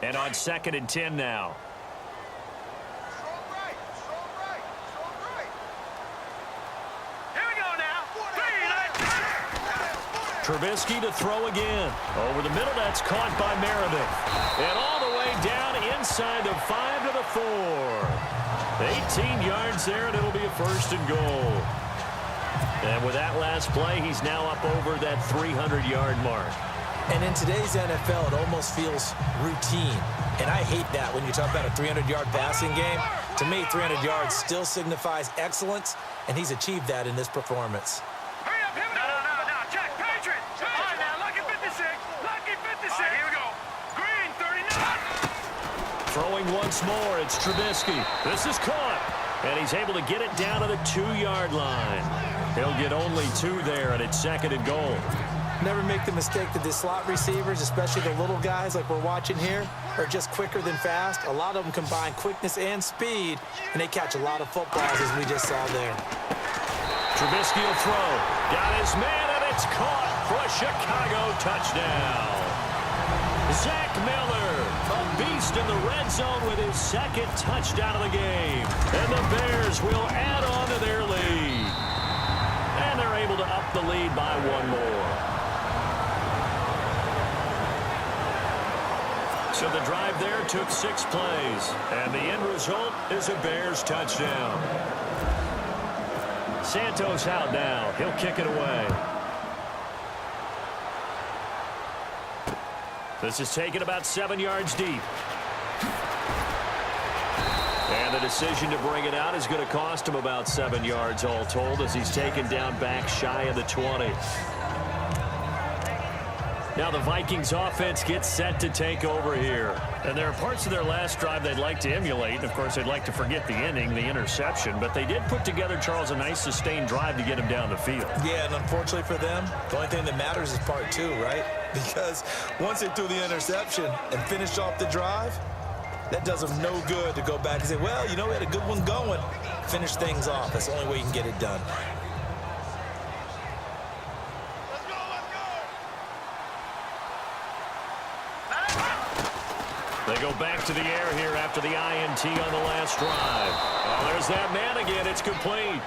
And on 2nd and 10 now. Trubisky to throw again. Over the middle, that's caught by Meredith. And all the way down inside the 5 to the 4. 18 yards there, and it'll be a 1st and goal. And with that last play, he's now up over that 300-yard mark. And in today's NFL, it almost feels routine. And I hate that when you talk about a 300-yard passing game. To me, 300 yards still signifies excellence, and he's achieved that in this performance. Throwing once more, it's Trubisky. This is caught, and he's able to get it down to the 2-yard line. He'll get only 2 there, and it's 2nd and goal. Never make the mistake that the slot receivers, especially the little guys like we're watching here, are just quicker than fast. A lot of them combine quickness and speed, and they catch a lot of footballs, as we just saw there. Trubisky will throw. Got his man, and it's caught for a Chicago touchdown. Zach Miller, a beast in the red zone with his 2nd touchdown of the game. And the Bears will add on to their lead. And they're able to up the lead by 1 more. So the drive there took 6 plays. And the end result is a Bears touchdown. Santos out now. He'll kick it away. This is taken about 7 yards deep. And the decision to bring it out is going to cost him about 7 yards all told, as he's taken down back shy of the 20. Now the Vikings offense gets set to take over here. And there are parts of their last drive they'd like to emulate. Of course, they'd like to forget the inning, the interception. But they did put together, Charles, a nice sustained drive to get him down the field. Yeah, and unfortunately for them, the only thing that matters is part 2, right? Because once they threw the interception and finished off the drive, that does them no good to go back and say, well, you know, we had a good one going. Finish things off. That's the only way you can get it done. They go back to the air here after the INT on the last drive. Oh, there's that man again. It's complete.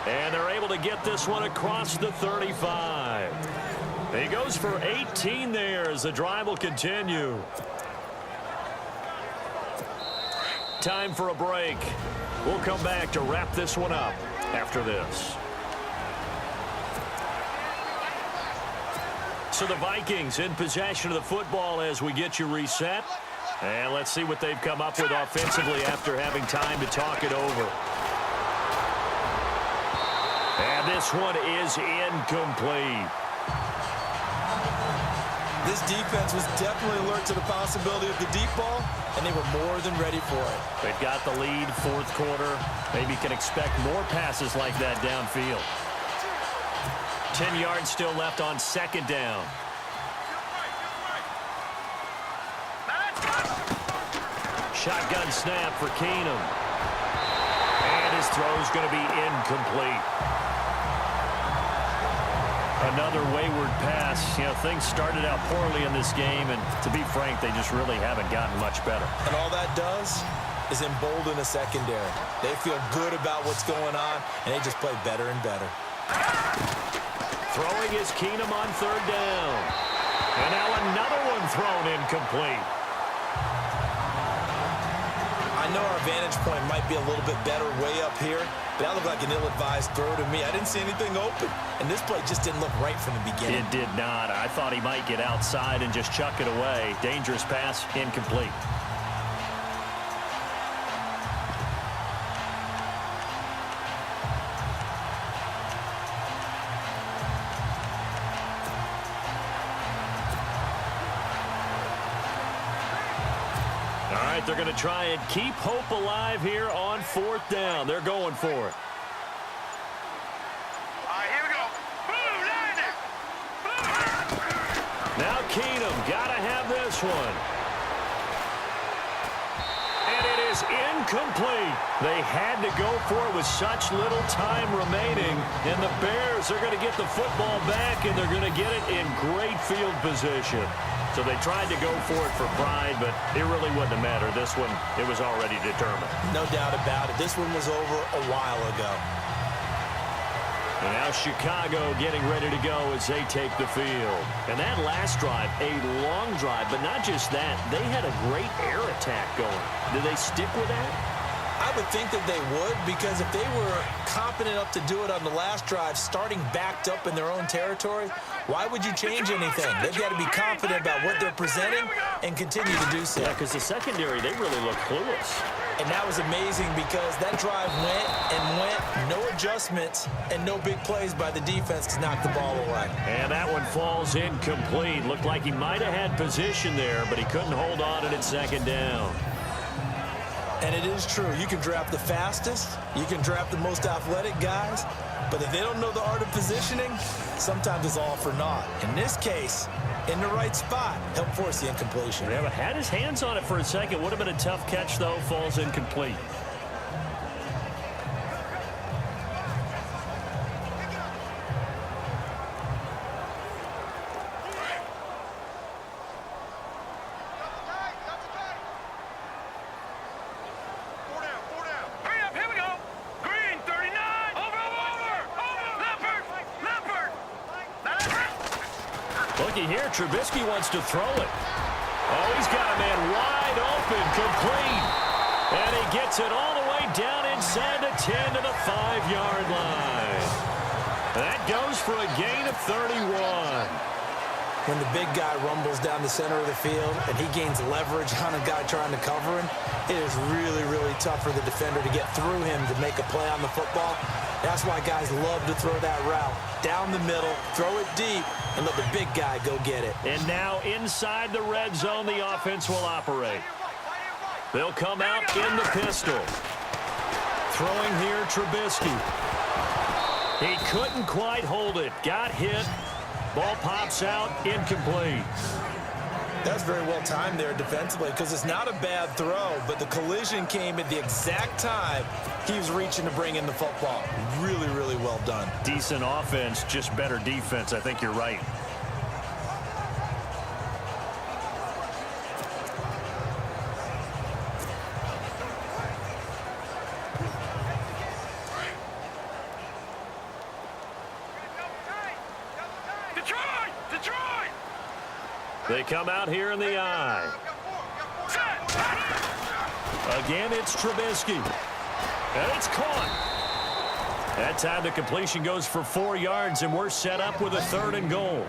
And they're able to get this one across the 35. He goes for 18 there as the drive will continue. Time for a break. We'll come back to wrap this one up after this. So the Vikings in possession of the football as we get you reset. And let's see what they've come up with offensively after having time to talk it over. And this one is incomplete. This defense was definitely alert to the possibility of the deep ball, and they were more than ready for it. They've got the lead, 4th quarter. Maybe can expect more passes like that downfield. 10 yards still left on 2nd down. Shotgun snap for Keenum. And his throw's going to be incomplete. Another wayward pass. You know, things started out poorly in this game, and to be frank, they just really haven't gotten much better. And all that does is embolden the secondary. They feel good about what's going on, and they just play better and better. Throwing is Keenum on 3rd down. And now another one thrown incomplete. I know our vantage point might be a little bit better way up here, but that looked like an ill-advised throw to me. I didn't see anything open, and this play just didn't look right from the beginning. It did not. I thought he might get outside and just chuck it away. Dangerous pass, incomplete. They're going to try and keep hope alive here on 4th down. They're going for it. All right, here we go. Boom, boom. Now Keenum got to have this one. And it is is incomplete. They had to go for it with such little time remaining, and the Bears are going to get the football back, and they're going to get it in great field position. So they tried to go for it for pride, but it really wouldn't have mattered. This one, it was already determined. No doubt about it. This one was over a while ago. And now Chicago getting ready to go as they take the field. And that last drive, a long drive, but not just that. They had a great air attack going. Did they stick with that? I would think that they would, because if they were confident enough to do it on the last drive, starting backed up in their own territory, why would you change anything? They've got to be confident about what they're presenting and continue to do so. Yeah, because the secondary, they really look clueless. And that was amazing because that drive went and went, no adjustments, and no big plays by the defense to knock the ball away. And that one falls incomplete. Looked like he might have had position there, but he couldn't hold on at second down. And it is true. You can draft the fastest. You can draft the most athletic guys. But if they don't know the art of positioning, sometimes it's all for naught. In this case, in the right spot, help force the incompletion. Yeah, but had his hands on it for a second. Would have been a tough catch, though. Falls incomplete. Looky here, Trubisky wants to throw it. Oh, he's got a man wide open, complete. And he gets it all the way down inside the 10 to the 5-yard line. That goes for a gain of 31. When the big guy rumbles down the center of the field and he gains leverage on a guy trying to cover him, it is really, really tough for the defender to get through him to make a play on the football. That's why guys love to throw that route. Down the middle, throw it deep, and let the big guy go get it. And now inside the red zone, the offense will operate. They'll come out in the pistol. Throwing here, Trubisky. He couldn't quite hold it. Got hit. Ball pops out, incomplete. That's very well timed there defensively because it's not a bad throw, but the collision came at the exact time he was reaching to bring in the football. Really, really well done. Decent offense, just better defense. I think you're right. They come out here in the eye. Again, it's Trubisky. And it's caught. That time the completion goes for 4 yards, and we're set up with a 3rd and goal.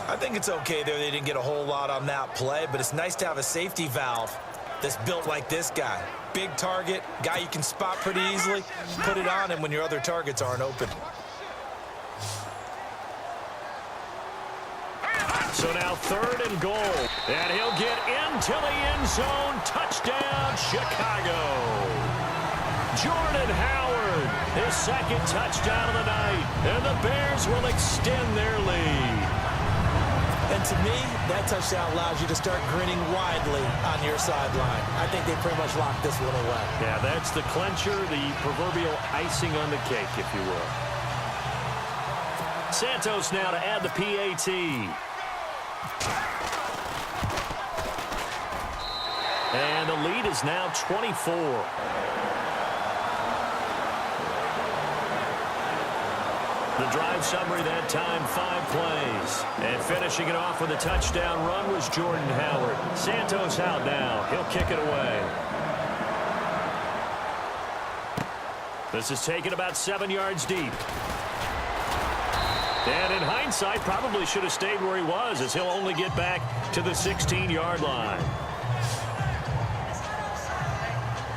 I think it's okay there. They didn't get a whole lot on that play, but it's nice to have a safety valve that's built like this guy. Big target, guy you can spot pretty easily. Put it on him when your other targets aren't open. So now 3rd and goal. And he'll get into the end zone. Touchdown, Chicago. Jordan Howard, his 2nd touchdown of the night. And the Bears will extend their lead. And to me, that touchdown allows you to start grinning widely on your sideline. I think they pretty much locked this one away. Yeah, that's the clincher, the proverbial icing on the cake, if you will. Santos now to add the PAT. And the lead is now 24. The drive summary that time, 5 plays. And finishing it off with a touchdown run was Jordan Howard. Santos out now. He'll kick it away. This is taken about 7 yards deep. And in hindsight, probably should have stayed where he was, as he'll only get back to the 16-yard line.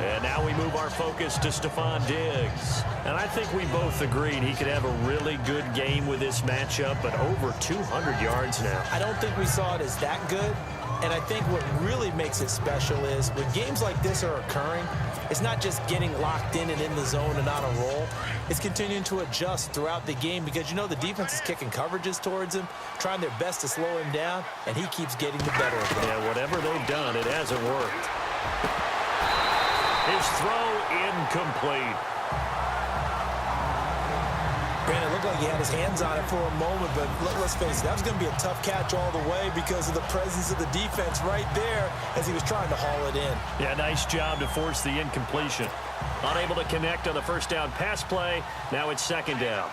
And now we move our focus to Stephon Diggs. And I think we both agreed he could have a really good game with this matchup, but over 200 yards now. I don't think we saw it as that good. And I think what really makes it special is when games like this are occurring, it's not just getting locked in and in the zone and on a roll. It's continuing to adjust throughout the game because, you know, the defense is kicking coverages towards him, trying their best to slow him down, and he keeps getting the better of them. Yeah, whatever they've done, it hasn't worked. His throw incomplete. Man, it looked like he had his hands on it for a moment, but let's face it, that was going to be a tough catch all the way because of the presence of the defense right there as he was trying to haul it in. Yeah, nice job to force the incompletion. Unable to connect on the first down pass play. Now it's second down.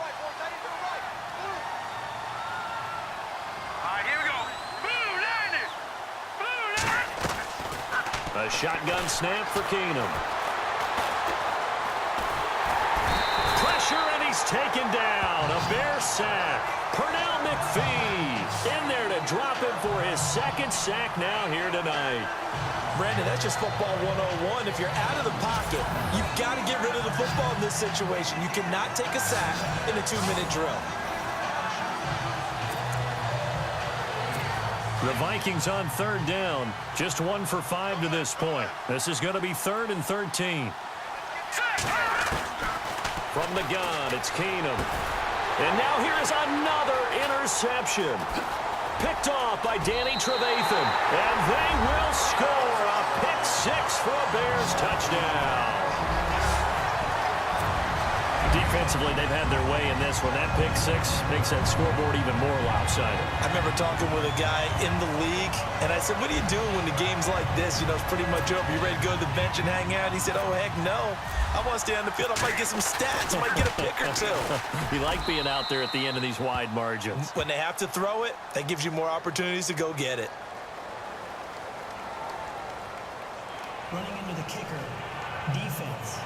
All right, here we go. Boom, Niners. Boom, A shotgun snap for Keenum. Pressure, and he's taken down. A Bear sack. Pernell McPhee in there to drop him for his second sack now here tonight. Brandon, that's just football 101. If you're out of the pocket, you've got to get rid of the football in this situation. You cannot take a sack in a 2-minute drill. The Vikings on third down. Just 1 for 5 to this point. This is going to be 3rd and 13. From the gun, it's Keenum. And now here is another interception. Picked off by Danny Trevathan. And they will score a pick 6 for a Bears touchdown. Defensively, they've had their way in this one. That pick 6 makes that scoreboard even more lopsided. I remember talking with a guy in the league, and I said, what are you doing when the game's like this? You know, it's pretty much over. You ready to go to the bench and hang out? He said, oh, heck no. I want to stay on the field. I might get some stats. I might get a pick or two. You like being out there at the end of these wide margins. When they have to throw it, that gives you more opportunities to go get it. Running into the kicker. Defense.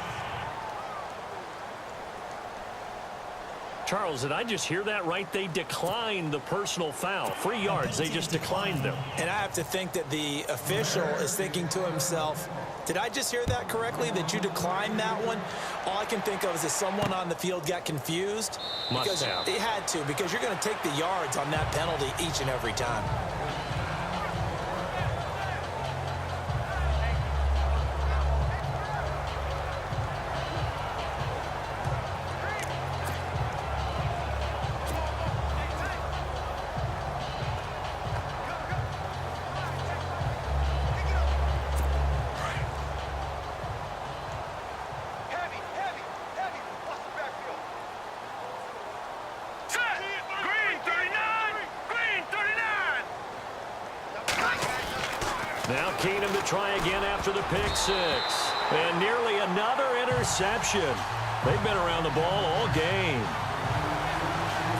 Charles, did I just hear that right? They declined the personal foul. 3 yards, they just declined them. And I have to think that the official is thinking to himself, did I just hear that correctly, that you declined that one? All I can think of is that someone on the field got confused. Must have. It had to, because you're going to take the yards on that penalty each and every time. Now Keenum to try again after the pick 6. And nearly another interception. They've been around the ball all game.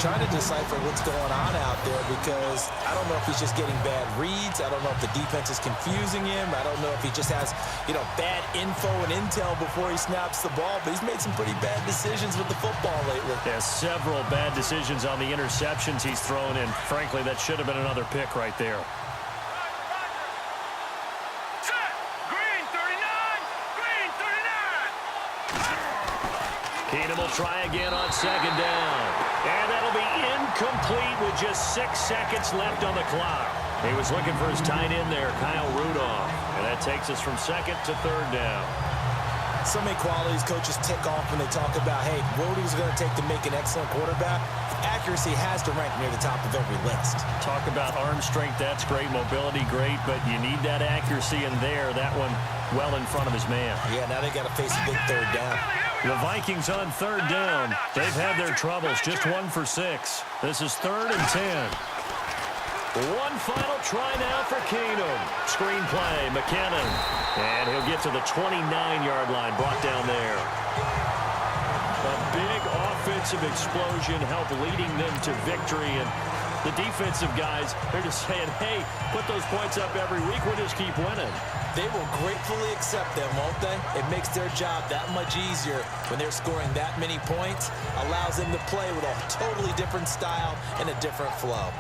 Trying to decipher what's going on out there, because I don't know if he's just getting bad reads. I don't know if the defense is confusing him. I don't know if he just has, bad info and intel before he snaps the ball. But he's made some pretty bad decisions with the football lately. There's several bad decisions on the interceptions he's thrown in. Frankly, that should have been another pick right there. Keenum will try again on second down. And that'll be incomplete with just 6 seconds left on the clock. He was looking for his tight end there, Kyle Rudolph. And that takes us from second to third down. So many qualities coaches tick off when they talk about, hey, what is it going to take to make an excellent quarterback? Accuracy has to rank near the top of every list. Talk about arm strength, that's great. Mobility, great. But you need that accuracy in there. That one well in front of his man. Yeah, now they got to face a big third down. The Vikings on third down. They've had their troubles. Just 1 for 6. This is 3rd and 10. One final try now for Keenum. Screen play, McKinnon. And he'll get to the 29-yard line, brought down there. A big offensive explosion helped leading them to victory. And the defensive guys, they're just saying, hey, put those points up every week. We'll just keep winning. They will gratefully accept them, won't they? It makes their job that much easier when they're scoring that many points. Allows them to play with a totally different style and a different flow.